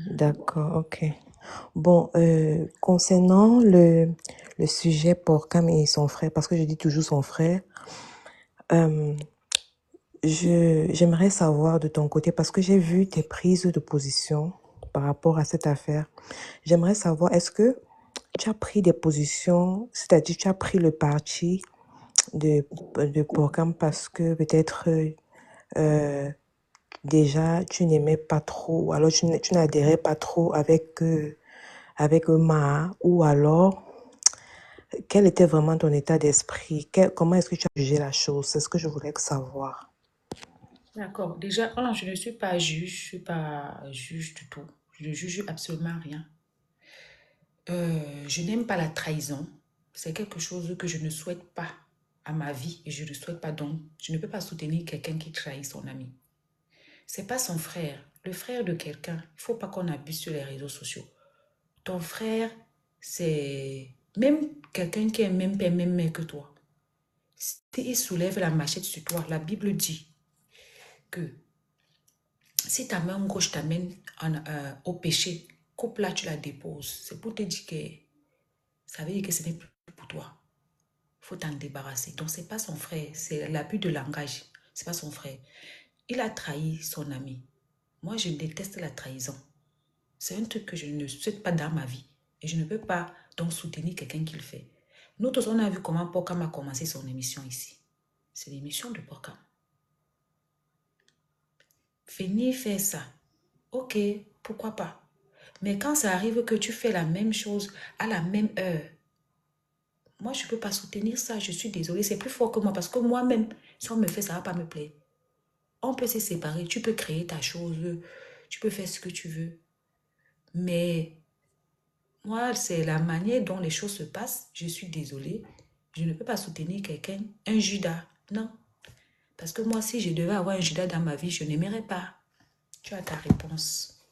D'accord, ok. Bon, concernant le sujet Porcam et son frère, parce que je dis toujours son frère, euh, j'aimerais savoir de ton côté, parce que j'ai vu tes prises de position par rapport à cette affaire. J'aimerais savoir, est-ce que tu as pris des positions, c'est-à-dire tu as pris le parti de Porcam parce que peut-être euh, déjà tu n'aimais pas trop, ou alors tu n'adhérais pas trop avec Maha, ou alors quel était vraiment ton état d'esprit? Comment est-ce que tu as jugé la chose? C'est ce que je voulais savoir. D'accord. Déjà, voilà, je ne suis pas juge, je ne suis pas juge du tout. Je ne juge absolument rien. Je n'aime pas la trahison. C'est quelque chose que je ne souhaite pas à ma vie et je ne souhaite pas donc. Je ne peux pas soutenir quelqu'un qui trahit son ami. C'est pas son frère, le frère de quelqu'un. Il ne faut pas qu'on abuse sur les réseaux sociaux. Ton frère, c'est même quelqu'un qui est même père, même mère que toi. S'il soulève la machette sur toi, la Bible dit que si ta main gauche t'amène au péché, coupe-la, tu la déposes. C'est pour te dire que ça veut dire que ce n'est plus pour toi. Il faut t'en débarrasser. Donc, ce n'est pas son frère, c'est l'abus de langage. Ce n'est pas son frère. Il a trahi son ami. Moi, je déteste la trahison. C'est un truc que je ne souhaite pas dans ma vie. Et je ne peux pas donc soutenir quelqu'un qui le fait. Nous tous, on a vu comment Pokam a commencé son émission ici. C'est l'émission de Pokam. Venir faire ça, ok, pourquoi pas. Mais quand ça arrive que tu fais la même chose à la même heure, moi, je ne peux pas soutenir ça. Je suis désolée, c'est plus fort que moi parce que moi-même, si on me fait ça, ne va pas me plaire. On peut se séparer, tu peux créer ta chose, tu peux faire ce que tu veux. Mais moi, c'est la manière dont les choses se passent. Je suis désolée. Je ne peux pas soutenir quelqu'un, un Judas. Non. Parce que moi, si je devais avoir un Judas dans ma vie, je n'aimerais pas. Tu as ta réponse.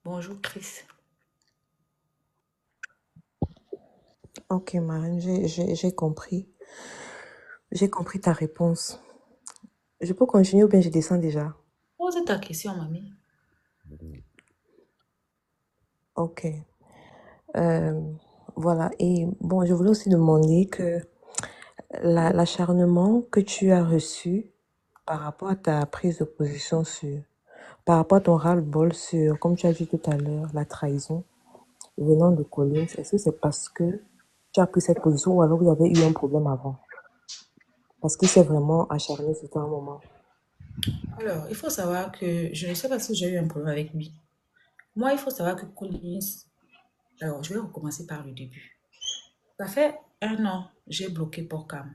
Bonjour, Chris. Ok, Marine, j'ai compris. J'ai compris ta réponse. Je peux continuer ou bien je descends déjà? Pose ta question, mamie. Ok. Euh, voilà. Et bon, je voulais aussi demander que l'acharnement que tu as reçu par rapport à ta prise de position par rapport à ton ras-le-bol sur, comme tu as dit tout à l'heure, la trahison venant de Collins, est-ce que c'est parce que tu as pris cette position ou alors il y avait eu un problème avant? Parce qu'il s'est vraiment acharné sur un moment. Alors, il faut savoir que je ne sais pas si j'ai eu un problème avec lui. Moi, il faut savoir que Collins. Alors, je vais recommencer par le début. Ça fait 1 an, j'ai bloqué Porcam.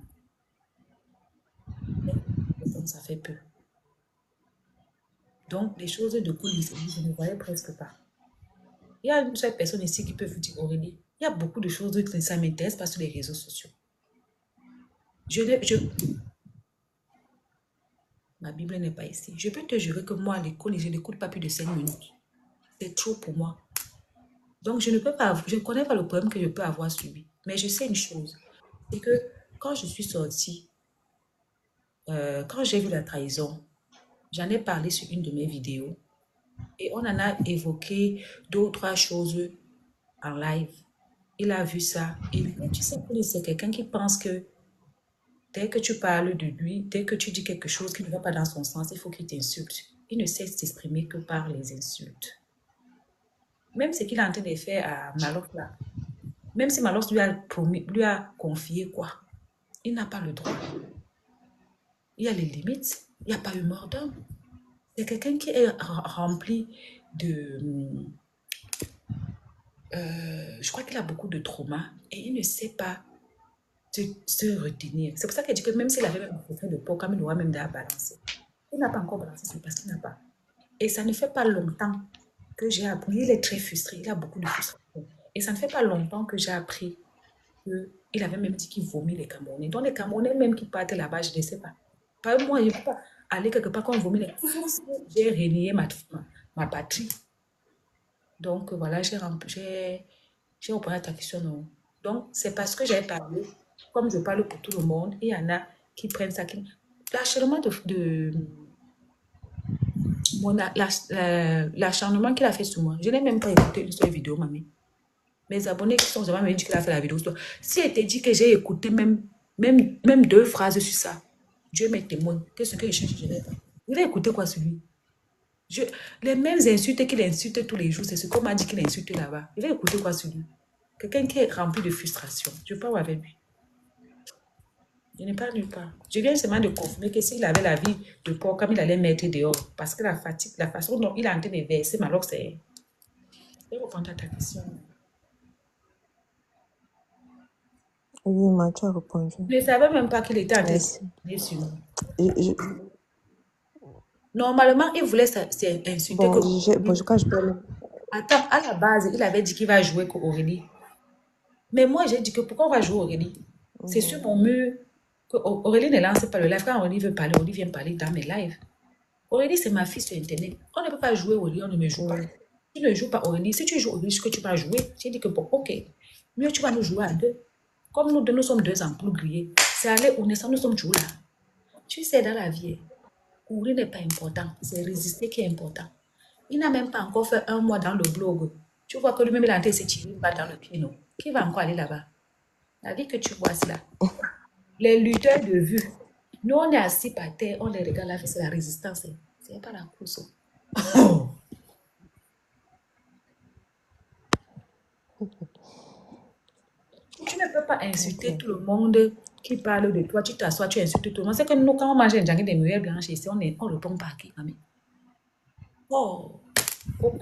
Ça fait peu. Donc, les choses de Collins, je ne voyais presque pas. Il y a une seule personne ici qui peut vous dire, Aurélie, il y a beaucoup de choses que ça ne m'intéresse pas sur les réseaux sociaux. Ma Bible n'est pas ici. Je peux te jurer que moi, à l'école, je n'écoute pas plus de 5 minutes. C'est trop pour moi. Donc, je ne peux pas, je ne connais pas le problème que je peux avoir subi. Mais je sais une chose, c'est que quand je suis sortie, quand j'ai vu la trahison, j'en ai parlé sur une de mes vidéos et on en a évoqué 2 ou 3 choses en live. Il a vu ça. Et lui, tu sais que c'est quelqu'un qui pense que dès que tu parles de lui, dès que tu dis quelque chose qui ne va pas dans son sens, il faut qu'il t'insulte. Il ne sait s'exprimer que par les insultes. Même ce qu'il est en train de faire à Malof là, même si Malof lui a promis, lui a confié quoi, il n'a pas le droit. Il y a les limites. Il n'y a pas eu mort d'homme. C'est quelqu'un qui est rempli de... je crois qu'il a beaucoup de traumas et il ne sait pas se retenir. C'est pour ça qu'elle dit que même s'il avait même fait de porc, comme il aura même déjà balancé. Il n'a pas encore balancé, c'est parce qu'il n'a pas. Et ça ne fait pas longtemps que j'ai appris. Il est très frustré, il a beaucoup de frustration. Et ça ne fait pas longtemps que j'ai appris qu'il avait même dit qu'il vomit les Camerounais. Donc les Camerounais même qui partent là-bas, je ne sais pas. Par exemple, moi, je ne peux pas aller quelque part quand on vomit les j'ai renié ma patrie. Donc voilà, j'ai répondu à ta question. Non. Donc c'est parce que j'ai parlé, comme je parle pour tout le monde, il y en a qui prennent ça. L'achèvement l'acharnement qu'il a fait sur moi. Je n'ai même pas écouté une seule vidéo, mamie. Mes abonnés qui sont jamais me dit qu'il a fait la vidéo sur toi. Si elle te dit que j'ai écouté même 2 phrases sur ça, Dieu m'est témoin. Qu'est-ce que je cherche? Je n'ai pas. Il a écouté quoi sur lui? Les mêmes insultes qu'il insulte tous les jours, c'est ce qu'on m'a dit qu'il insulte là-bas. Il va écouter quoi sur lui? Quelqu'un qui est rempli de frustration. Je parle avec lui. Je n'ai pas nulle part. Je viens seulement de confirmer que s'il avait la vie de porc, comme il allait mettre dehors, parce que la fatigue, la façon dont il est en train de verser, mais alors c'est... Je vais répondre à ta question. Oui, ma, tu as répondu. Je ne savais même pas qu'il était en train Merci. de sur nous. Je- Normalement, il voulait insulter Bon, que... je crois que je peux... Attends, à la base, il avait dit qu'il va jouer avec Aurélie. Mais moi, j'ai dit que pourquoi on va jouer Aurélie? C'est sur mon mur que Aurélie ne lance pas le live. Quand Aurélie veut parler, Aurélie vient parler dans mes lives. Aurélie, c'est ma fille sur Internet. On ne peut pas jouer Aurélie, on ne me joue pas. Tu ne joues pas Aurélie. Si tu joues Aurélie, ce que tu vas jouer, j'ai dit que bon, ok, mieux tu vas nous jouer à deux. Comme nous deux, nous sommes deux ampoules grillées. C'est aller au naissant, nous sommes toujours là. Tu sais, dans la vie, courir n'est pas important. C'est résister qui est important. Il n'a même pas encore fait 1 mois dans le blog. Tu vois que lui-même, il a en train de se tirer une balle dans le pied, non? Qui va encore aller là-bas? La vie que tu vois, c'est là. Les lutteurs de vue. Nous, on est assis par terre, on les regarde là, c'est la résistance. C'est pas la course. Tu ne peux pas insulter tout le monde qui parle de toi. Tu t'assois, tu insultes tout le monde. C'est que nous, quand on mange un janvier des muelles blanches ici, on répond pas à qui, mamie. Oh, ok.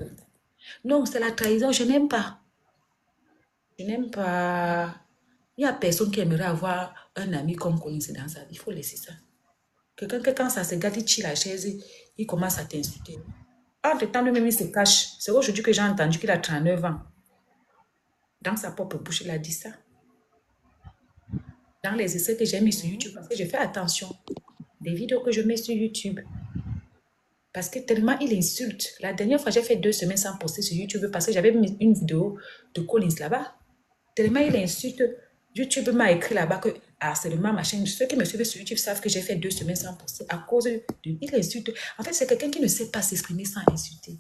Non, c'est la trahison, je n'aime pas. Je n'aime pas. Il n'y a personne qui aimerait avoir un ami comme Collins dans sa vie. Il faut laisser ça. Quelqu'un que quand ça se gâte, il chie la chaise, il commence à t'insulter. Entre-temps, lui-même, il se cache. C'est aujourd'hui que j'ai entendu qu'il a 39 ans. Dans sa propre bouche, il a dit ça. Dans les essais que j'ai mis sur YouTube, parce que je fais attention. Des vidéos que je mets sur YouTube. Parce que tellement il insulte. La dernière fois, j'ai fait 2 semaines sans poster sur YouTube parce que j'avais mis une vidéo de Collins là-bas. Tellement il insulte. YouTube m'a écrit là-bas que harcèlement, machin. Ceux qui me suivent sur YouTube savent que j'ai fait 2 semaines sans poster à cause de... Il insulte. En fait, c'est quelqu'un qui ne sait pas s'exprimer sans insulter.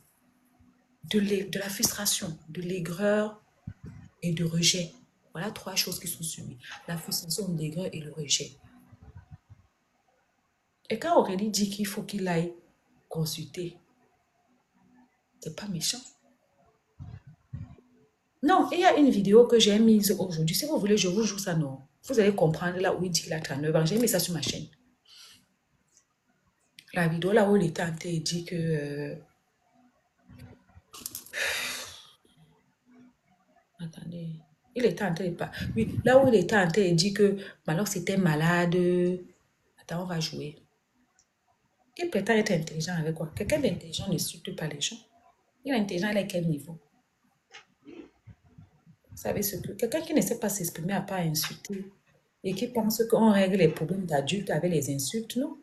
De la frustration, de l'aigreur et de rejet. Voilà 3 choses qui sont sur lui. La frustration, l'aigreur et le rejet. Et quand Aurélie dit qu'il faut qu'il aille consulter, c'est pas méchant. Non, il y a une vidéo que j'ai mise aujourd'hui. Si vous voulez, je vous joue ça, non. Vous allez comprendre là où il dit qu'il a 39 ans. J'ai mis ça sur ma chaîne. La vidéo là où il était en train de dire que... Attendez. Il était en train de... Oui, là où il était en train de dire que Malox était malade. Attends, on va jouer. Il prétend être intelligent avec quoi? Quelqu'un d'intelligent ne suit pas les gens. Il est intelligent, il est à quel niveau? Vous savez ce que... Quelqu'un qui ne sait pas s'exprimer à pas insulter et qui pense qu'on règle les problèmes d'adultes avec les insultes, non?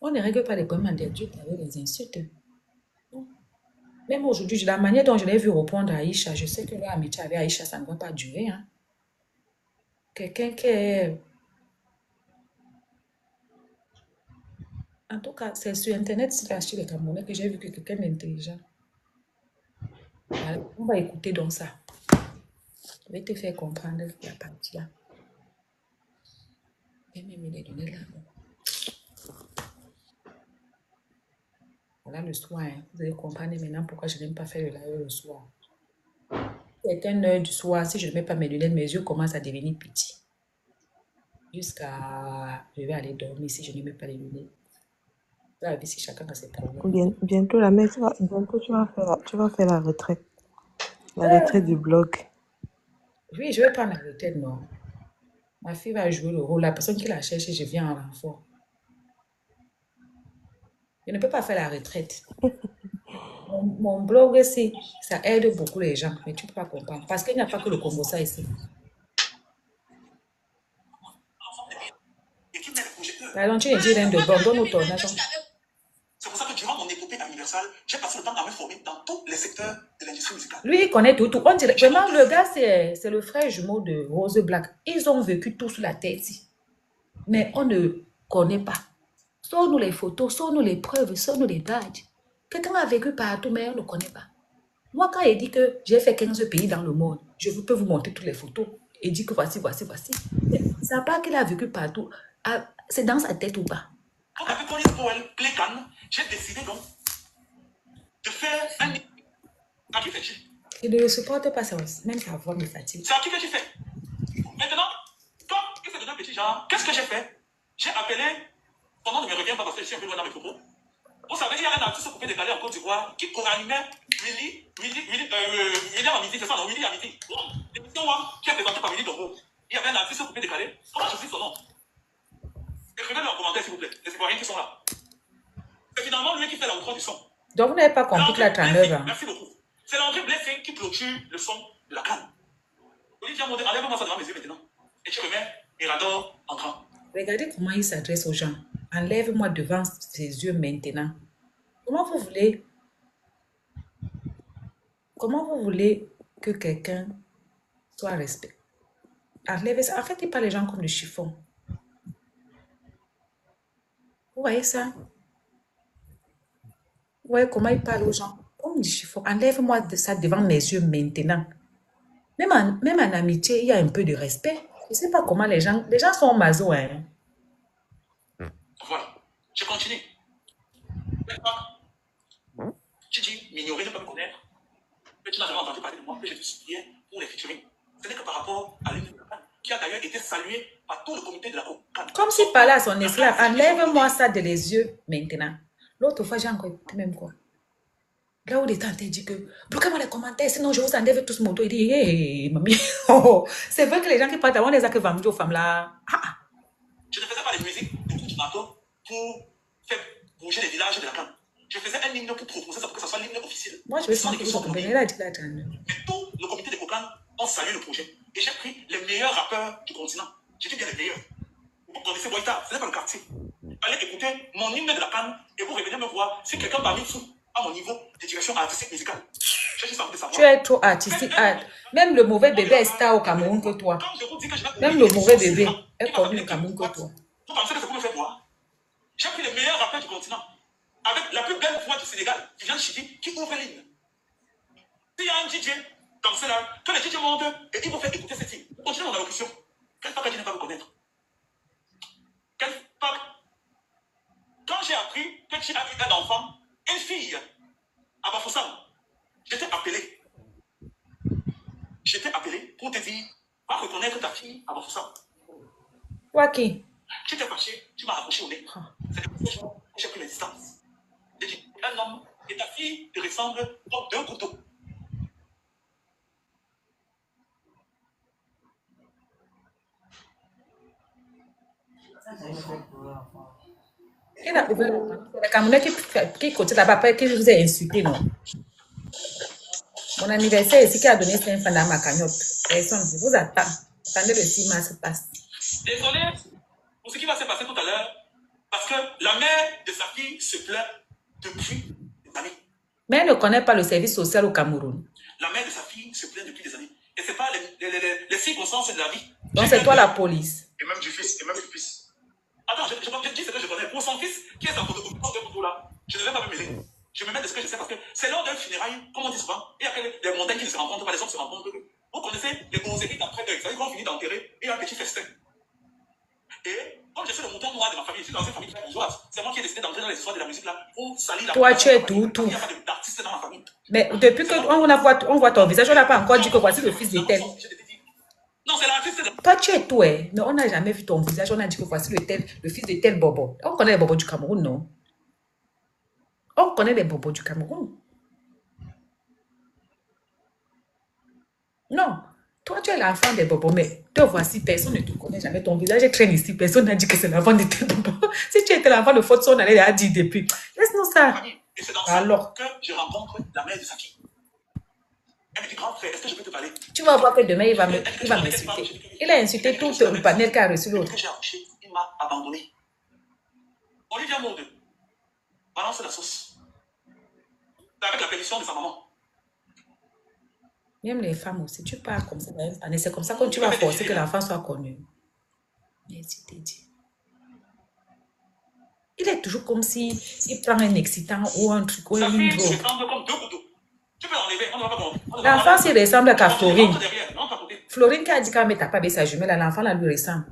On ne règle pas les problèmes d'adultes avec les insultes. Non. Même aujourd'hui, la manière dont je l'ai vu répondre à Aïcha, je sais que là, amitié avec Aïcha, ça ne va pas durer. Hein. Quelqu'un qui est... En tout cas, c'est sur Internet, c'est sur les Camerounais que j'ai vu que quelqu'un d'intelligent. Alors, on va écouter donc ça. Je vais te faire comprendre la partie là. Je vais même les donner là. Voilà le soir. Hein. Vous allez comprendre maintenant pourquoi je n'aime pas faire le live le soir. C'est 1h du soir. Si je ne mets pas mes lunettes, mes yeux commencent à devenir petits. Jusqu'à... Je vais aller dormir si je ne mets pas les lunettes. Là, si chacun a ses problèmes. Bientôt, la mère, bientôt tu vas faire la retraite. La retraite du blog. Oui, je vais prendre la retraite, non. Ma fille va jouer le rôle. La personne qui la cherche, je viens en renfort. Je ne peux pas faire la retraite. Mon blog, ça aide beaucoup les gens, mais tu ne peux pas comprendre. Parce qu'il n'y a pas que le Congo, ça ici. Pardon, tu es dit rien de bon, donne-nous ton argent. C'est pour ça que durant mon épopée à Universal, j'ai passé le temps à me former dans tous les secteurs de l'industrie musicale. Lui, il connaît tout. On dirait, vraiment, le gars, c'est le frère jumeau de Rose Black. Ils ont vécu tout sous la tête. Mais on ne connaît pas. Sors-nous les photos, sors-nous les preuves, sors-nous les badges. Quelqu'un a vécu partout, mais on ne le connaît pas. Moi, quand il dit que j'ai fait 15 pays dans le monde, je peux vous montrer toutes les photos et dire que voici. Mais ça part qu'il a vécu partout. C'est dans sa tête ou pas? Quand avec Tony Powell, Clayton, j'ai décidé donc de faire un. Ça qui fait chier. Il ne le supporte pas, même sa voix me fatigue. C'est à qui que tu fais. Maintenant, quand il s'est donné un petit genre, qu'est-ce que j'ai fait? J'ai appelé, son nom ne me revient pas parce que je suis un peu loin dans mes propos. Vous savez, il y a un artiste coupé décalé en Côte d'Ivoire qui co-animait Willy à midi, c'est ça, non, Willy à midi. L'émission qui est présentée par Willy Dombo. Il y avait un artiste coupé décalé. Comment je dis son nom? Écrivez-le en commentaire, s'il vous plaît. Les Ivoiriens qui sont là. C'est finalement lui qui fait l'outro du son. Donc, vous n'avez pas compris que la 39 ans. Merci beaucoup. C'est Landry Blessing qui clôture le son de la canne. Olivier Mondé, enlève-moi ça devant mes yeux maintenant. Et tu remets Mirador en grand. Regardez comment il s'adresse aux gens. Enlève-moi devant ses yeux maintenant. Comment vous voulez que quelqu'un soit respecté? Enlevez ça. En fait, il parle les gens comme le chiffon. Vous voyez ça? Vous voyez comment il parle aux gens comme du chiffon. Enlève-moi de ça devant mes yeux maintenant. Même en amitié, il y a un peu de respect. Je ne sais pas comment les gens sont maso, hein. Voilà, je continue. Tu dis m'ignorer, ne pas me connaître. Mais tu n'as jamais entendu parler de moi, que je te suppliais pour les featuring. Ce n'est que par rapport à l'une de la canne, qui a d'ailleurs été saluée par tout le comité de la canne. Comme s'il parlait à son esclave. Enlève-moi ça de les yeux maintenant. L'autre fois, j'ai encore écouté même quoi. Là où les tantes disent que bloquez-moi les commentaires, sinon je vous enlève tous mon dos. Il dit, hey, mamie. C'est vrai que les gens qui partent avant les actes vendus aux femmes là. Je ne faisais pas les musiques de tout du bateau pour faire bouger les villages de la canne. Je faisais un hymne pour proposer ça pour que ça soit l'hymne officiel. Moi, je vais sentir que vous venez là, dit là, mais tout le comité de Cocan ont salué le projet. Et j'ai pris les meilleurs rappeurs du continent. J'ai dit bien les meilleurs. Vous connaissez Boïta, ce n'est pas le quartier. Allez écouter mon hymne de la canne et vous revenez me voir si quelqu'un m'a mis sous à mon niveau de direction artistique musicale. J'ai juste envie de savoir. Tu es trop artistique. Même le mauvais bébé est star au Cameroun que toi. Même le mauvais bébé est connu au Cameroun que toi. Vous pensez que c'est pour me faire voir? J'ai pris les meilleurs rappeurs du continent. Avec la plus belle voix du Sénégal, Viviane Chidi, qui ouvre l'hymne. S'il y a un DJ dans cela, que les DJ montent et ils vont faire écouter cette hymne. Continuez mon allocution. Quel pack je n'ai pas vous connaître? Quel pack? Quand j'ai appris que tu as eu un enfant, une fille, à Bafoussam, j'étais appelé. J'étais appelé pour te dire, va reconnaître ta fille à Bafoussam. Toi qui? Tu t'es fâché, tu m'as accroché au nez. C'est comme ça que j'ai pris les distances. J'ai dit, un homme et ta fille te ressemblent comme deux couteaux. Il a ouvert le Camerounais qui côté là-bas, qui vous a insulté, non? Mon anniversaire ici qui a donné 5 francs dans ma cagnotte. Personne, je vous attends. Attendez le 6 mars se passe. Désolé pour ce qui va se passer tout à l'heure, parce que la mère de sa fille se plaint depuis des années. Mais elle ne connaît pas le service social au Cameroun. La mère de sa fille se plaint depuis des années. Et ce n'est pas les circonstances de la vie. Donc c'est toi la police. Et même du fils, Attends, je dis ce que je connais. Pour son fils, qui est en photocopie de là, je ne vais pas me mêler. Je me mets de ce que je sais parce que c'est lors d'un funérail, comme on dit souvent, il y a des montagnes qui ne se rencontrent pas, les hommes se rencontrent. Vous connaissez les causeries d'après-deuil, c'est-à-dire qu'on finit d'enterrer et un petit festin. Et comme je suis le mouton noir de ma famille, je suis dans une famille très bourgeoise, c'est moi qui ai décidé d'entrer dans les histoires de la musique là pour salir la. Toi, tu es tout. Il n'y a pas d'artiste dans ma famille. Mais depuis qu'on voit ton visage, on n'a pas encore dit que voici le fils de tel. Non, c'est l'artiste. Toi, tu es tout, hein. Mais on n'a jamais vu ton visage. On a dit que voici le fils de tel bobo. On connaît les bobos du Cameroun, non? On connaît les bobos du Cameroun. Non. Toi, tu es l'enfant des bobos, mais te voici, personne ne te connaît jamais. Ton visage traîne ici. Personne n'a dit que c'est l'enfant de tel bobo. Si tu étais l'enfant de Fotso, on allait dire depuis. Laisse-nous ça. Et c'est dans ça que je rencontre la mère de sa fille. Elle me dit, grand frère, est-ce que je peux te parler? Tu vas voir que demain, il va m'insulter. Il a insulté tout le panel qui a reçu l'autre. Il m'a abandonné. Olivier Monde, balance la sauce. C'est avec la permission de sa maman. Même les femmes aussi, tu parles comme ça. C'est comme ça que tu vas forcer que l'enfant soit connu. Merci, t'es dit. Il est toujours comme si il prend un excitant ou un truc ou Sa une fille drogue. ressemble comme deux couteaux. Tu peux l'enlever, on ne va pas comprendre. L'enfant, s'il ressemble qu'à Florine. Rentre derrière, rentre à côté. Florine qui a dit qu'elle ne met pas sa jumelle, l'enfant là lui ressemble.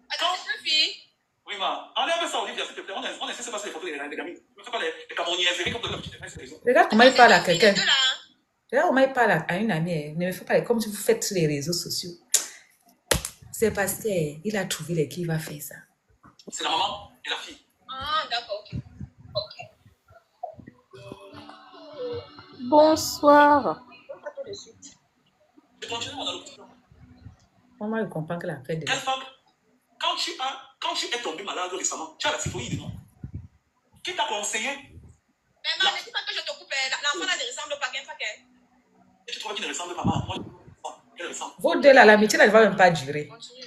Attends, oui, ma. Enlève ça, Olivia, s'il te plaît. On essaie de passer les photos des gamines. Ne fais pas les camerounaiseries comme de la petite raison. Regarde comment il parle à quelqu'un. Regarde comment il parle à une amie. Ne me fais pas comme si vous faites sur les réseaux sociaux. C'est parce qu'il a trouvé qui va faire ça. C'est la maman et la fille. Ah, d'accord, ok. Bonsoir. Je continue mon allocution. Maman, il comprend que la fête de... Quelle femme, quand tu es tombé malade récemment, tu as la typhoïde, non? Qui t'a conseillé? Mais maman, ne dis pas que je te coupe. L'enfant là ne ressemble pas, qu'elle fait. Et tu trouves qu'il ne ressemble pas à moi? Elle ressemble. Vos deux là, l'amitié ne va même pas durer. Continue.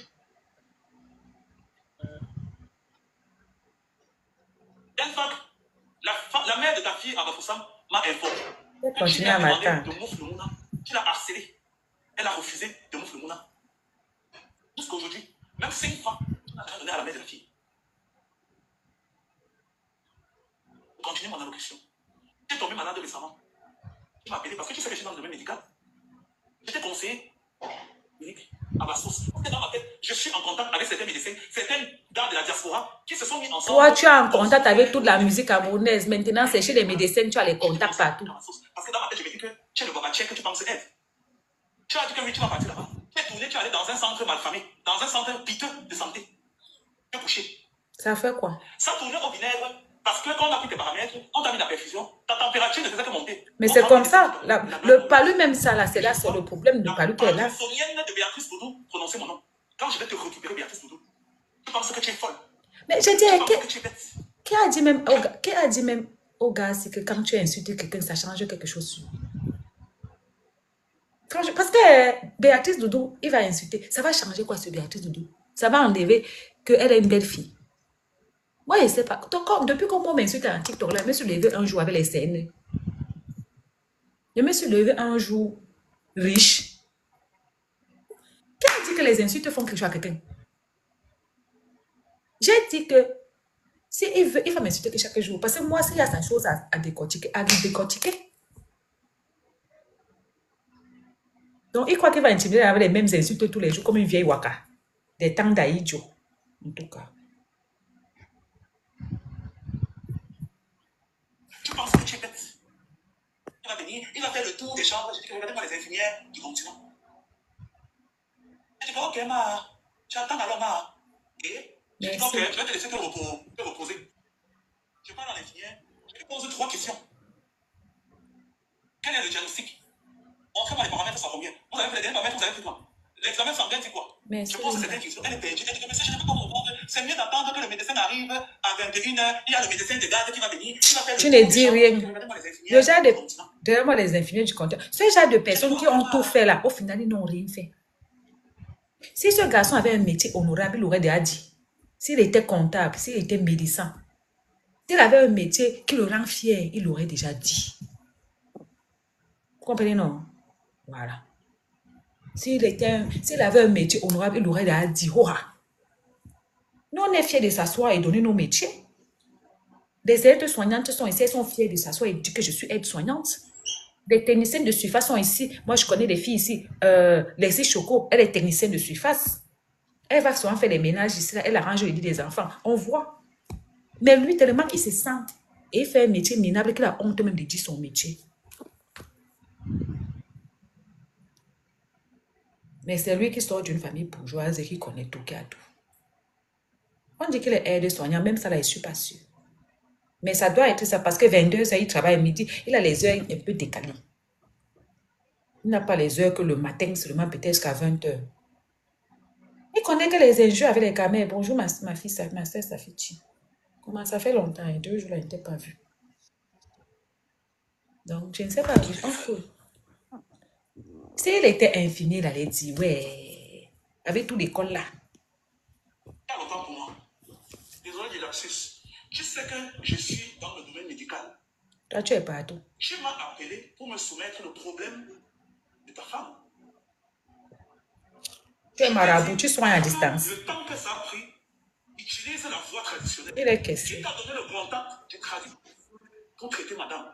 Quelle femme, la mère de ta fille, Abafoussam, m'a informé. Continue à m'attendre. De Mouf Lumuna. Tu l'as harcelé. Elle a refusé de Mouf Lumuna. Jusqu'à aujourd'hui, même 5 fois, tu l'as donné à la mère de la fille. Continue mon allocution. Tu es tombé malade récemment. Tu m'as appelé parce que tu sais que je suis dans le domaine médical. Je t'ai conseillé, à ma source. Parce que dans ma tête, je suis en contact avec certains médecins, certains gars de la diaspora qui se sont mis ensemble. Toi, tu es en contact avec toute la musique camerounaise. Maintenant, c'est chez les médecins, tu as les contacts partout. Parce que dans ma tête, je me dis que tu es le babatier que tu penses être. Tu as dit que oui, tu vas partir là-bas. Tu es tourné, tu es allé dans un centre malfamé, dans un centre piteux de santé. Tu es couché. Ça fait quoi? Ça tournait au vinaigre parce que quand on a pris tes paramètres, on t'a mis la perfusion, ta température ne faisait que monter. Mais c'est comme ça. Le palu, même ça, là, c'est là, c'est le problème du palu qui est là. La sonienne de Béatrice Doudou, prononcez mon nom. Quand je vais te récupérer, Béatrice Doudou, tu penses que tu es folle. Mais je dis, Que tu es bête. qui a dit même au gars, c'est que quand tu insultes quelqu'un, ça change quelque chose sur lui. Franchement, parce que Béatrice Doudou, il va insulter. Ça va changer quoi sur Béatrice Doudou? Ça va enlever qu'elle est une belle fille. Moi, je ne sais pas. Donc, depuis qu'on m'insulte en TikTok, là, je me suis levée un jour avec les scènes. Je me suis levée un jour riche. Qui a dit que les insultes font quelque chose à quelqu'un? J'ai dit que si il veut, il va m'insulter que chaque jour. Parce que moi, s'il y a sa chose à décortiquer, Donc, il croit qu'il va intimider avec les mêmes insultes tous les jours, comme une vieille waka. Des temps d'Aïdjo, en tout cas. Tu penses que tu es bête. Il va venir, il va faire le tour des chambres. Je dis que regardez-moi les infirmières du continent. Je dis, ok, ma, tu attends alors, ma. Et je dis, ok, je vais te laisser te reposer. Je parle à l'infirmière, je lui pose 3 questions. Quel est le diagnostic? Montrez-moi les paramètres, ça combien? Vous avez fait les derniers paramètres, vous avez fait quoi? L'examen sanguin, c'est quoi? Je pose cette question, elle est perdue. Elle dit que, mais je ne peux pas comprendre. C'est mieux d'attendre que le médecin arrive à 21h. Il y a le médecin de garde qui va venir. Tu ne dis rien. Donne-moi les infirmiers du compteur. Ce genre de personnes qui ont tout fait là, au final, ils n'ont rien fait. Si ce garçon avait un métier honorable, il aurait déjà dit. S'il était comptable, s'il était médecin, s'il avait un métier qui le rend fier, il aurait déjà dit. Vous comprenez, non? Voilà. S'il avait un métier honorable, il aurait déjà dit. Oh, nous, on est fiers de s'asseoir et donner nos métiers. Des aides-soignantes sont ici, elles sont fières de s'asseoir et dire que je suis aide-soignante. Des techniciennes de surface sont ici. Moi, je connais des filles ici. Leslie Choco, elle est technicienne de surface. Elle va souvent faire les ménages ici, là, elle arrange le lit des enfants. On voit. Mais lui, tellement qu'il se sent et il fait un métier minable qu'il a honte même de dire son métier. Mais c'est lui qui sort d'une famille bourgeoise et qui connaît tout, qui a tout. On dit qu'il est aide-soignant, même ça là, je ne suis pas sûre. Mais ça doit être ça parce que 22h, il travaille à midi, il a les heures un peu décalées. Il n'a pas les heures que le matin, seulement peut-être jusqu'à 20h. Il connaît que les enjeux avec les caméras. Bonjour ma fille, ma soeur Safichi. Comment ça fait longtemps, 2 jours, là, je ne t'ai pas vu. Donc, je ne sais pas, on fout. S'il était infini, il allait dire, ouais, avec tout l'école là. Il y a longtemps pour moi. Désolé de lapsus. Je sais que je suis dans le domaine médical. Toi, tu es partout. Tu m'as appelé pour me soumettre le problème de ta femme. Tu es marabout, tu soignes à distance. Le temps que ça a pris Utilise la voie traditionnelle. Il est Je caissé. t'ai donné le contact du tradit pour traiter madame.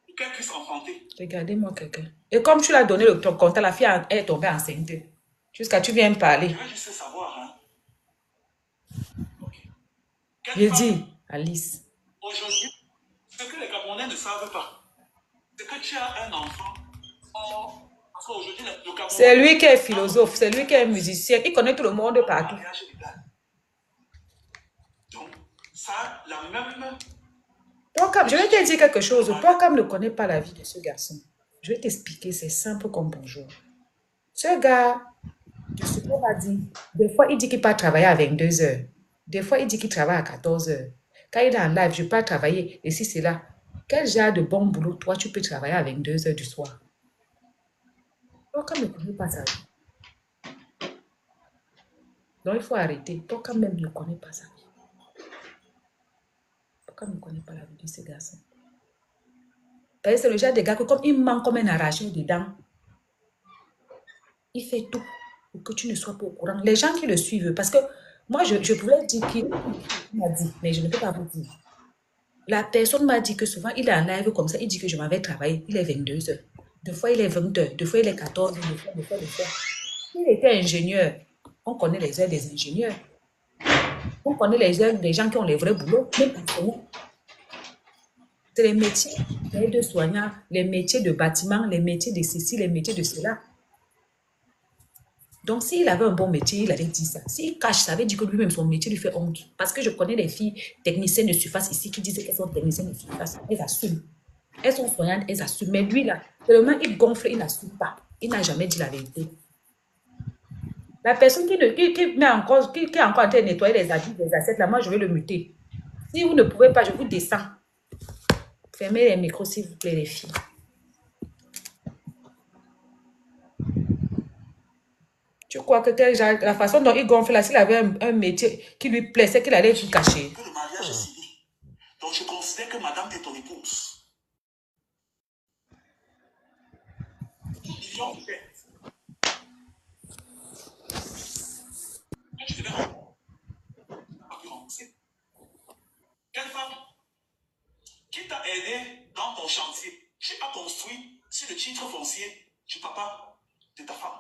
Pour qu'elle puisse enfanter. Regardez-moi quelqu'un. Et comme tu l'as donné ton contact, la fille est tombée enceinte. Jusqu'à tu viens me parler. Je veux juste savoir, hein. Ok. Je Quelle femme, dis, Alice, aujourd'hui, ce que les Gabonais ne savent pas, c'est que tu as un enfant. Or, parce qu'aujourd'hui, le Gabon. c'est lui qui est philosophe, c'est lui qui est musicien. Il connaît tout le monde partout. Mariage légal. Donc, ça, la même. Pocam, je vais te dire quelque chose. Pocam ne connaît pas la vie de ce garçon. Je vais t'expliquer, c'est simple comme bonjour. Ce gars, ce qu'on m'a dit, des fois, il dit qu'il part travailler à 22 heures. Des fois, il dit qu'il travaille à 14 heures. Quand il est en live, je pars travailler. Et si c'est là, quel genre de bon boulot, toi, tu peux travailler à 22 heures du soir? Pocam ne connaît pas sa vie. Donc, il faut arrêter. Pocam même ne connaît pas sa vie. Pocam ne connaît pas la vie de ce garçon. C'est le genre de gars que comme il manque comme un arracheur dedans, il fait tout pour que tu ne sois pas au courant. Les gens qui le suivent, parce que moi, je voulais dire qu'il m'a dit, mais je ne peux pas vous dire. La personne m'a dit que souvent, il est en live comme ça, il dit que je m'en vais travailler, il est 22 heures. Deux fois, il est 20 heures, deux fois, il est 14 heures, deux fois. Il était ingénieur. On connaît les heures des ingénieurs. On connaît les heures des gens qui ont les vrais boulots, même enseignants. C'est les métiers de soignants, les métiers de bâtiment, les métiers de ceci, les métiers de cela. Donc, s'il avait un bon métier, il avait dit ça. S'il cache, ça veut dire que lui-même, son métier lui fait honte. Parce que je connais des filles techniciennes de surface ici qui disent qu'elles sont techniciennes de surface. Elles assument. Elles sont soignantes, elles assument. Mais lui, là, seulement, il gonfle, il n'assume pas. Il n'a jamais dit la vérité. La personne qui est encore en train de nettoyer les habits, les assiettes, là, moi, je vais le muter. Si vous ne pouvez pas, je vous descends. Fermez les micros, s'il vous plaît, les filles. Tu crois que la façon dont il gonfle là, s'il avait un métier qui lui plaît, c'est qu'il allait tout cacher. Que le mariage est signé. Donc, je considère que madame est ton épouse. Millions de têtes. Que tu devais rembourser. Quelle femme qui t'a aidé dans ton chantier, tu as construit sur le titre foncier du papa de ta femme.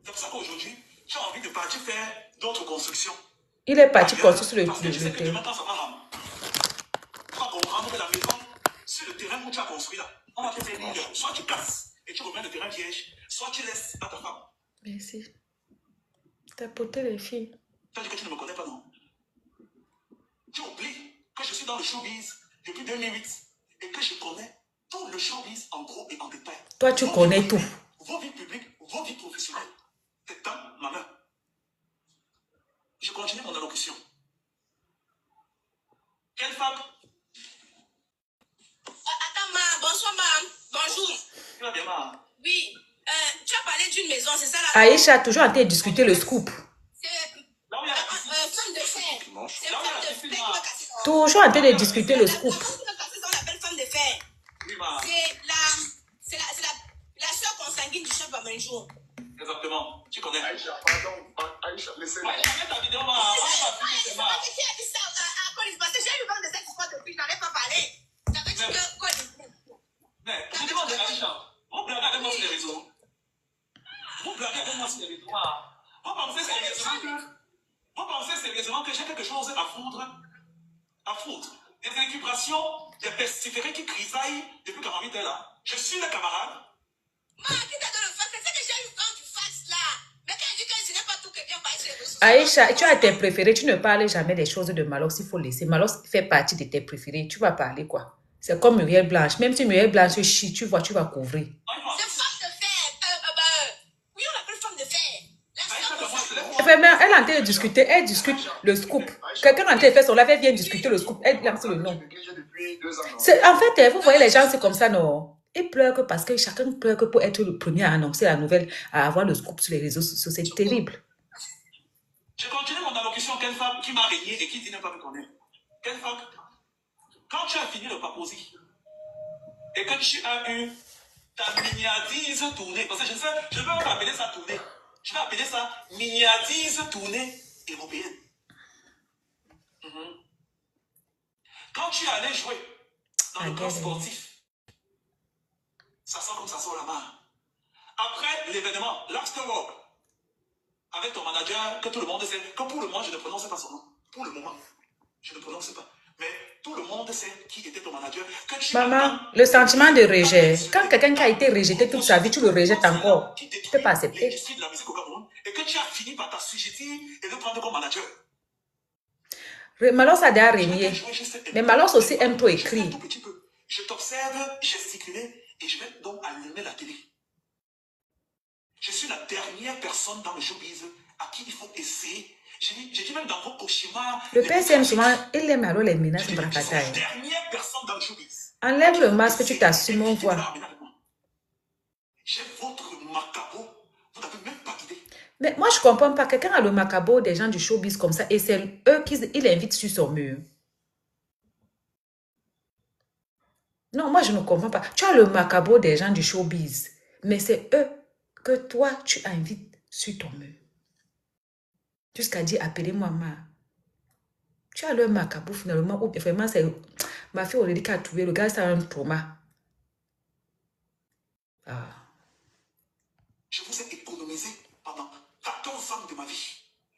C'est pour ça qu'aujourd'hui, tu as envie de partir faire d'autres constructions. Il est parti construire sur le Parce que tu sais que terrain. demain, quand ça va rendre, tu vas comprendre que la maison, sur le terrain où tu as construit là, on va te faire une heure. Soit tu casses et tu remets le terrain vierge, soit tu laisses à ta femme. Merci. T'as porté les filles. Tu as dit que tu ne me connais pas, non? Tu oublies que je suis dans le showbiz depuis 2008 et que je connais tout le showbiz en gros et en détail. Toi, tu connais tout. Vos vies publiques, vos vies professionnelles. C'est dans ma main. Je continue mon allocution. Quelle femme? Attends, ma. Bonsoir, ma. Bonjour. Tu vas bien, ma? Oui. Tu as parlé d'une maison, c'est ça là? Aïcha a toujours en train de discuter le scoop. C'est Là où il y a la piscine. femme de fer. C'est Là où il y a femme la de piscine, fer. ma. Toujours en train de discuter le scoop. La femme qui va casser ça, on l'appelle femme de fer. Oui, ma. C'est la soeur consanguine du chef Bamanjou. Exactement. Tu connais. Aïcha, pardon. Aïcha, laissez-le. Ouais, regarde ta vidéo, ma. On va C'est ma. pas que qui a dit ça à Colis, parce que j'ai eu vent de cette histoire depuis, je n'avais pas parlé. Ça veut dire que Colis. Mais, je demande à Aïcha. Vous blaguez avec moi sur les réseaux. Vous blaguez avec moi sur les réseaux, ma. Vous pensez sérieusement que j'ai quelque chose à foutre? À foutre. Des récupérations, des pestiférés qui grisaillent depuis 48 heures là. Je suis le camarade. Ma, qui t'a donné le fax? C'est ça que j'ai eu vent du fax là. Mais quand je dis que je n'ai pas tout que bien parlé sur les réseaux sociaux. Aïcha, tu as tes préférés. Tu ne parles jamais des choses de Malox. Il faut laisser. Malox fait partie de tes préférés. Tu vas parler quoi? C'est comme Muriel Blanche. Même si Muriel Blanche chie, tu vois, tu vas couvrir. C'est femme de fer. Oui, on l'appelle femme de fer. La soeur consanguine. Vraiment, elle est en train de discuter. Elle discute le scoop. Quelqu'un en train de faire son live, elle vient discuter le scoop. Elle lance le nom. Depuis 2 ans. En fait, vous voyez les gens, c'est comme ça, non? Ils pleurent que parce que chacun pleure que pour être le premier à annoncer la nouvelle, à avoir le scoop sur les réseaux sociaux. C'est terrible. Je continue mon allocution. Quelle femme qui m'a régné et qui dit ne pas me connaître? Quelle femme? Quand tu as fini le paposi et que tu as eu ta miniadise tournée, parce que je ne vais pas appeler ça tournée, je vais appeler ça miniadise tournée européenne. Quand tu es allé jouer dans le camp Again. sportif, ça sent comme ça sort la main. Après l'événement, l'afterwork, avec ton manager, que tout le monde sait, que pour le moment, je ne prononce pas son nom. Pour le moment, je ne prononce pas. Mais tout le monde sait qui était ton manager. Que tu Maman, attends, le sentiment de rejet. Quand quelqu'un qui a été rejeté toute sa vie, tu le rejettes encore. qui Tu ne peux détruit pas accepter. l'industrie de la musique au Cameroun, et que tu as fini par t'assujettir et le prendre comme manager. Malos a déjà Je vais régné. te jouer juste un Mais peu. Malos aussi aime trop Juste un écrire. tout petit peu. Je t'observe gesticuler et je vais donc allumer la télé. Je suis la dernière personne dans le showbiz à qui il faut essayer. J'ai dit même dans vos cauchemars. Le les PSM, plus souvent, tragiques. il aime alors les menaces Je de suis la Brafataï. dernière personne dans le showbiz. Enlève le masque, tu t'assumes, on Invitez de la voit. ramener avec moi. J'ai votre macabo. Vous n'avez même pas d'idée. Mais moi, je ne comprends pas. Quelqu'un a le macabo des gens du showbiz comme ça et c'est eux qu'il invite sur son mur. Non, moi, je ne comprends pas. Tu as le macabo des gens du showbiz, mais c'est eux que toi, tu invites sur ton mur. Jusqu'à dire, appelez-moi ma. Tu as le macabo finalement, ou vraiment, c'est ma fille aurait dit qu'à trouver le gars, c'est un trauma. Ah. Je vous ai économisé pendant 14 ans de ma vie.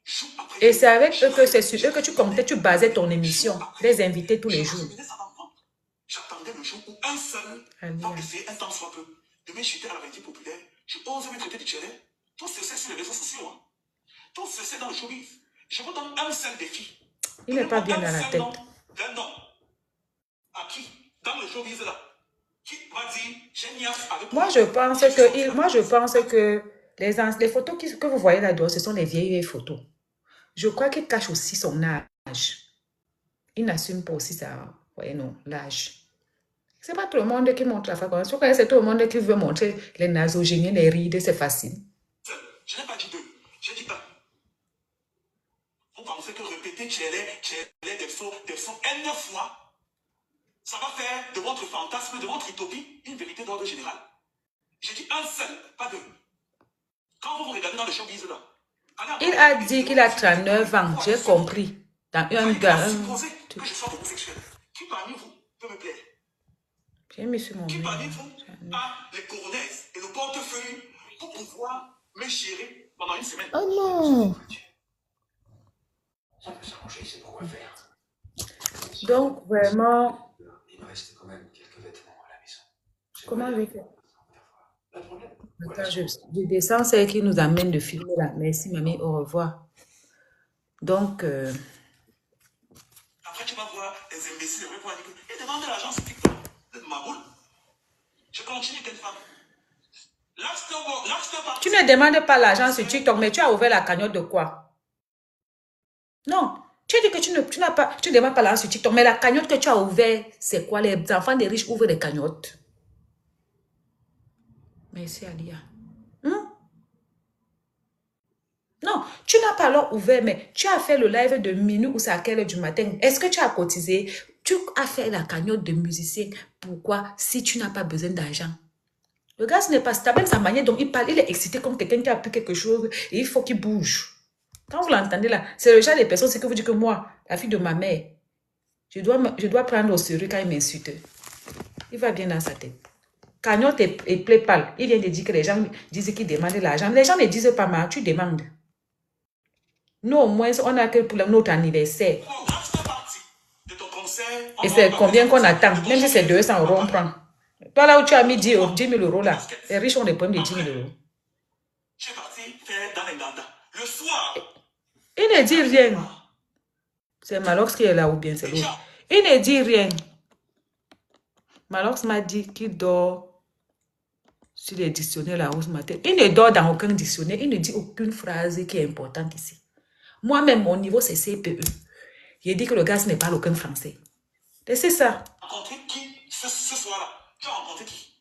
Jour après Et jour, c'est avec je eux que c'est ruminais, sur eux que tu comptais, tu basais ton émission, jour après les jour, invités tous les je jours. ruminais ça dans mon ventre. J'attendais le jour où un seul va Alléluia. essayer un temps soit peu de me jeter à la vérité populaire. Je ose me traiter de tchélé. Tout se sait sur les réseaux sociaux. Hein. Tout se sait dans le showbiz. Je vous donne un seul défi. Il n'est pas bien Donnez-moi dans un la seul tête. nom d'un homme à qui, dans le showbiz là, qui va dire j'ai niaque avec Moi, moi. je pense que les photos que vous voyez là-dedans, ce sont les vieilles photos. Je crois qu'il cache aussi son âge. Il n'assume pas aussi ça. Voyez, non, l'âge. C'est pas tout le monde qui montre la face. C'est tout le monde qui veut montrer les nasogénies, les rides, c'est facile. Je n'ai pas dit deux, j'ai dit un. Vous pensez que répéter tchélé, des sons N fois, ça va faire de votre fantasme, de votre utopie, une vérité d'ordre général. J'ai dit un seul, pas deux. Quand vous vous regardez dans le showbiz là, Il a dit qu'il a 39 ans, j'ai compris. Dans un gars. supposez que je sois homosexuel. Qui parmi vous peut me plaire? J'ai mis sur mon Qui mur. parmi vous a les coronaises et le portefeuille pour pouvoir me chérir pendant une semaine? Oh non! Ça peut s'arranger, c'est pourquoi faire. Donc, vraiment, Il me reste quand même quelques vêtements à la maison. comment je vais faire? Pas de problème. Attends, je descends celle qui nous amène de filmer là. Merci, mamie, au revoir. Donc, Après, tu vas voir les imbéciles, ils vont dire que et demande l'argent sur TikTok. Ma boule. Je continue d'être femme. tu ne demandes pas l'argent sur TikTok, mais tu as ouvert la cagnotte de quoi? Non. Tu dis que tu ne demandes pas l'argent sur TikTok, mais la cagnotte que tu as ouverte, c'est quoi? Les enfants des riches ouvrent des cagnottes. Merci, Alia. Non, tu n'as pas alors ouvert, mais tu as fait le live de minuit ou c'est à quelle heure du matin? Est-ce que tu as cotisé? Tu as fait la cagnotte de musicien. Pourquoi? Si tu n'as pas besoin d'argent. Le gars, ce n'est pas stable. Même sa manière dont il parle, il est excité comme quelqu'un qui a pris quelque chose et il faut qu'il bouge. Quand vous l'entendez là, c'est le genre de personnes, c'est que vous dites que moi, la fille de ma mère, je dois prendre au sérieux quand il m'insulte. Il va bien dans sa tête. Cagnotte et PayPal, il vient de dire que les gens disent qu'ils demandent l'argent. Les gens ne disent pas, mais tu demandes. Nous, au moins, on a que pour notre anniversaire. Et c'est combien qu'on attend? Même si c'est 200 €, on prend. Toi, là où tu as mis 10 000 € là, les riches ont des problèmes de 10 000 €. Je suis parti faire dans les dandas. Le soir. Il ne dit rien. C'est Malox qui est là ou bien c'est l'autre. Il ne dit rien. Malox m'a dit qu'il dort sur les dictionnaires là ce matin. Il ne dort dans aucun dictionnaire. Il ne dit aucune phrase qui est importante ici. Moi-même, mon niveau, c'est CPE. Il dit que le gars ne parle aucun français. Et c'est ça. Tu as rencontré qui ce soir-là? Tu as rencontré qui?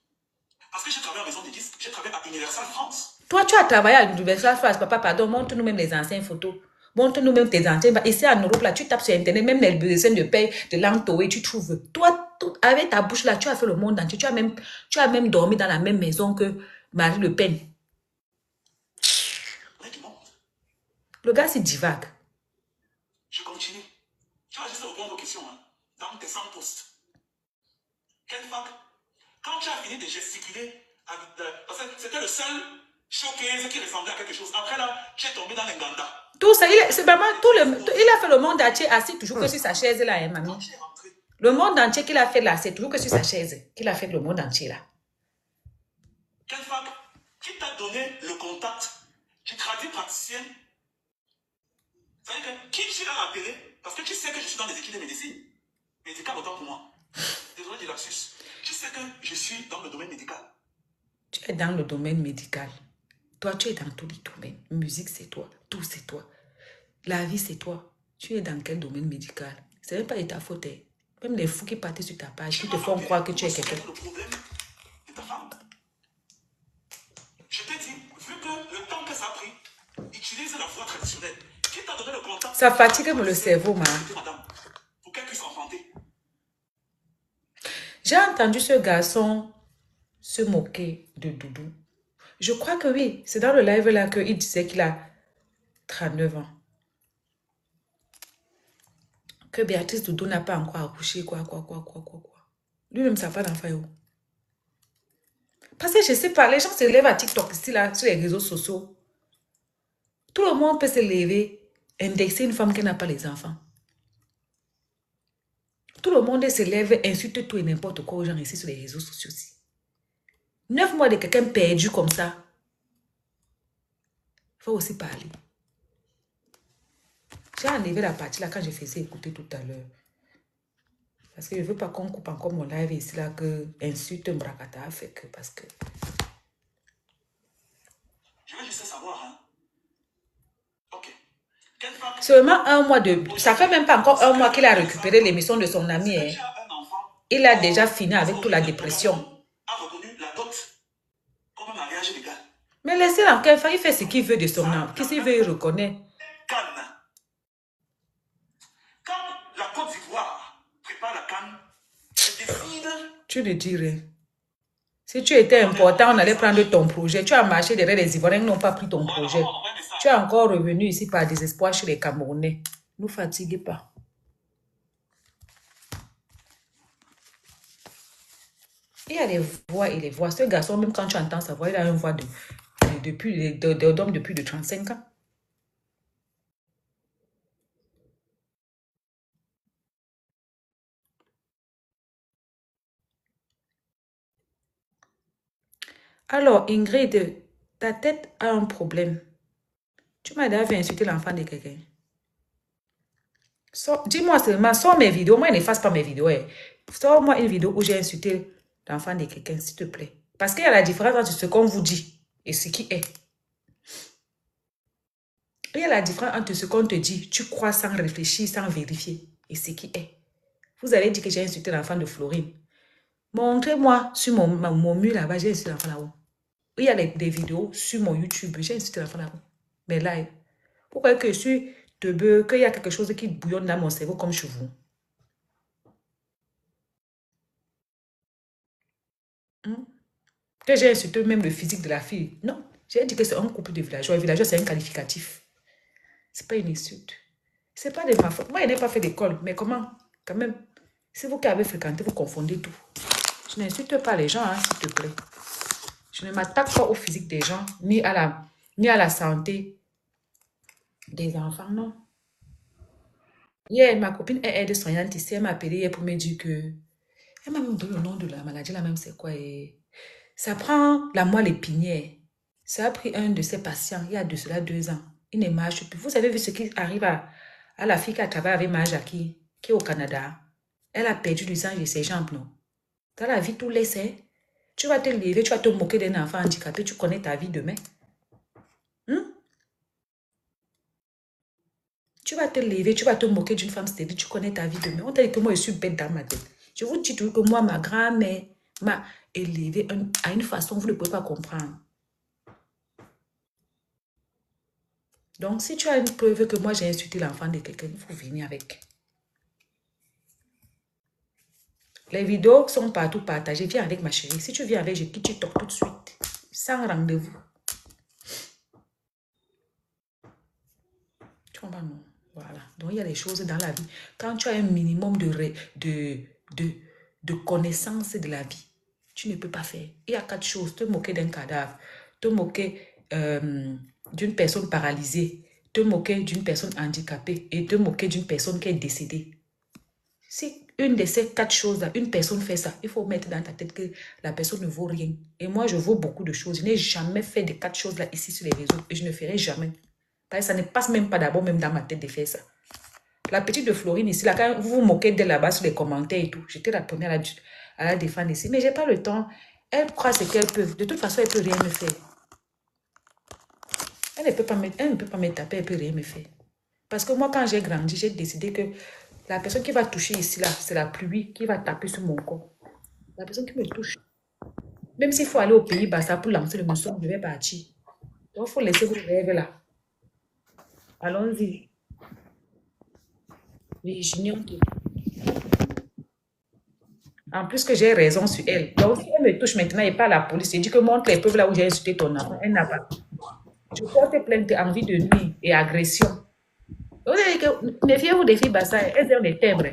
Parce que j'ai travaillé à Maison des Disques, j'ai travaillé à Universal France. Toi, tu as travaillé à Universal France, papa, pardon, montre-nous même les anciennes photos. Montre-nous même tes anciennes. Ici en Europe, là, tu tapes sur Internet, même les besoins de paye, de l'entouré, tu trouves. Toi, avec ta bouche là, tu as fait le monde entier. Tu as même dormi dans la même maison que Marie Le Pen. Le gars, c'est divague. Je continue. Tu vas juste répondre aux questions. Hein. dans tes 100 postes. Kenfak, quand tu as fini de gesticuler, parce que c'était le seul showcase qui ressemblait à quelque chose. Après là, tu es tombé dans l'Enganda. Tout ça, c'est vraiment il a fait le monde entier assis toujours que sur sa chaise là, hein, mamie. Quand tu es rentré, Le monde entier qu'il a fait là, c'est toujours que sur sa chaise qu'il a fait le monde entier là. Kenfak, qui t'a donné le contact du traduit praticien? C'est-à-dire que qui tu as appelé? Parce que tu sais que je suis dans les études de médecine. Médical autant pour moi. Désolé du lapsus. Tu sais que je suis dans le domaine médical. Tu es dans le domaine médical. Toi, tu es dans tous les domaines. Musique, c'est toi. Tout, c'est toi. La vie, c'est toi. Tu es dans quel domaine médical? Ce n'est pas de ta faute. Hein. Même les fous qui partent sur ta page, qui te font croire que tu es quelqu'un. Le problème de ta femme. Je t'ai dit, vu que le temps que ça a pris, utilise la voie traditionnelle. Qui t'a donné le contact? Ça fatigue le cerveau, ma. Madame, pour qu'elle puisse enfanter. J'ai entendu ce garçon se moquer de Doudou. Je crois que oui, c'est dans le live là qu'il disait qu'il a 39 ans. Que Béatrice Doudou n'a pas encore accouché, quoi. Lui-même, ça n'a pas d'enfant. Parce que je sais pas, les gens se lèvent à TikTok ici, là, sur les réseaux sociaux. Tout le monde peut se lever, indexer une femme qui n'a pas les enfants. Tout le monde se lève, insulte tout et n'importe quoi aux gens ici sur les réseaux sociaux aussi. 9 mois de quelqu'un perdu comme ça. Il faut aussi parler. J'ai enlevé la partie là quand je faisais écouter tout à l'heure. Parce que je ne veux pas qu'on coupe encore mon live ici là que insulte un bracata fait que parce que... Je veux juste savoir, hein. Ok. Seulement un mois de... Ça fait même pas encore un mois qu'il a récupéré l'émission de son ami. Hein. Il a déjà fini avec toute la dépression. A reconnu la dot comme un mariage légal. Mais laissez l'enquête faire, il fait ce qu'il veut de son âme. Qu'est-ce qu'il veut, il reconnaît. Cannes. Quand la Côte d'Ivoire prépare la Cannes, elle décide. Tu ne dis rien. Si tu étais important, on allait prendre ton projet. Tu as marché derrière les Ivoiriens qui n'ont pas pris ton projet. Tu es encore revenu ici par désespoir chez les Camerounais. Ne nous fatiguez pas. Il y a les voix et les voix. Ce garçon, même quand tu entends sa voix, il a une voix d'homme depuis de 35 ans. Alors, Ingrid, ta tête a un problème. Tu m'as déjà fait insulter l'enfant de quelqu'un. Dis-moi seulement, sors mes vidéos. Moi, je n'efface pas mes vidéos. Hein. Sors-moi une vidéo où j'ai insulté l'enfant de quelqu'un, s'il te plaît. Parce qu'il y a la différence entre ce qu'on vous dit et ce qui est. Il y a la différence entre ce qu'on te dit, tu crois sans réfléchir, sans vérifier, et ce qui est. Vous allez dire que j'ai insulté l'enfant de Florine. Montrez-moi sur mon mur là-bas, j'ai insulté l'enfant là-haut. Il y a des vidéos sur mon YouTube, j'ai insulté l'enfant là-haut. Mais live. Pourquoi que je suis teubeux, qu'il y a quelque chose qui bouillonne dans mon cerveau comme chez vous? Que j'ai insulté même le physique de la fille. Non, j'ai dit que c'est un couple de villageois. Villageois, c'est un qualificatif. C'est pas une insulte. C'est pas de ma faute. Moi, je n'ai pas fait d'école, mais comment? Quand même, c'est vous qui avez fréquenté, vous confondez tout. Je n'insulte pas les gens, hein, s'il te plaît. Je ne m'attaque pas au physique des gens, ni à la santé des enfants, non. Hier, ma copine est aide-soignante ici, elle m'a appelé hier pour me dire que... Elle m'a même donné le nom de la maladie, là même, c'est quoi? Et ça prend la moelle épinière. Ça a pris un de ses patients, il y a de cela 2 ans. Il ne marche plus. Vous avez vu ce qui arrive à la fille qui a travaillé avec Majaki, qui est au Canada. Elle a perdu l'usage de ses jambes, non? Dans la vie, tout laisse. Hein? Tu vas te lever, tu vas te moquer d'un enfant handicapé, tu connais ta vie demain. Tu vas te lever, tu vas te moquer d'une femme stérile, tu connais ta vie demain. On t'a dit que moi, je suis bête dans ma tête. Je vous dis toujours que moi, ma grand-mère m'a élevée à une façon, vous ne pouvez pas comprendre. Donc, si tu as une preuve que moi, j'ai insulté l'enfant de quelqu'un, il faut venir avec. Les vidéos sont partout partagées. Viens avec ma chérie. Si tu viens avec, je quitte TikTok tout de suite. Sans rendez-vous. Tu comprends, non? Voilà. Donc, il y a des choses dans la vie. Quand tu as un minimum de connaissance de la vie, tu ne peux pas faire. Il y a 4 choses. Te moquer d'un cadavre, te moquer d'une personne paralysée, te moquer d'une personne handicapée et te moquer d'une personne qui est décédée. Si une de ces 4 choses-là, une personne fait ça, il faut mettre dans ta tête que la personne ne vaut rien. Et moi, je vaux beaucoup de choses. Je n'ai jamais fait de 4 choses-là ici sur les réseaux et je ne ferai jamais. Parce que ça ne passe même pas d'abord même dans ma tête de faire ça. La petite de Florine ici, là, quand vous vous moquez d'elle là-bas sur les commentaires et tout, j'étais la première à la défendre ici. Mais je n'ai pas le temps. Elle croit ce qu'elle peut. De toute façon, elle ne peut rien me faire. Elle ne peut pas me taper, elle ne peut rien me faire. Parce que moi, quand j'ai grandi, j'ai décidé que la personne qui va toucher ici, là, c'est la pluie qui va taper sur mon corps. La personne qui me touche. Même s'il faut aller au Pays-Bas ça pour lancer le mousson, je vais partir. Donc, il faut laisser vos rêves là. Allons-y. Virginie, on te- En plus que j'ai raison sur elle. Donc, si elle me touche maintenant et pas la police, je dis que montre les preuves là où j'ai insulté ton enfant. Elle n'a pas. Je porte plainte envie de nuire et agression. Vous savez que, méfiez-vous des filles Bassa, elles ont des timbres.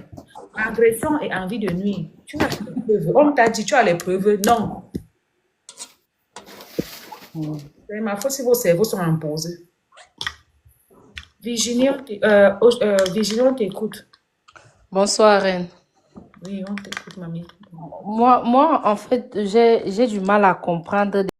Agression et envie de nuire. Tu n'as pas les preuves. On t'a dit, tu as les preuves. Non. C'est ma faute si vos cerveaux sont en pause. Virginie, Virginie, on t'écoute. Bonsoir, Reine. Oui, on t'écoute, mamie. Moi, en fait, j'ai du mal à comprendre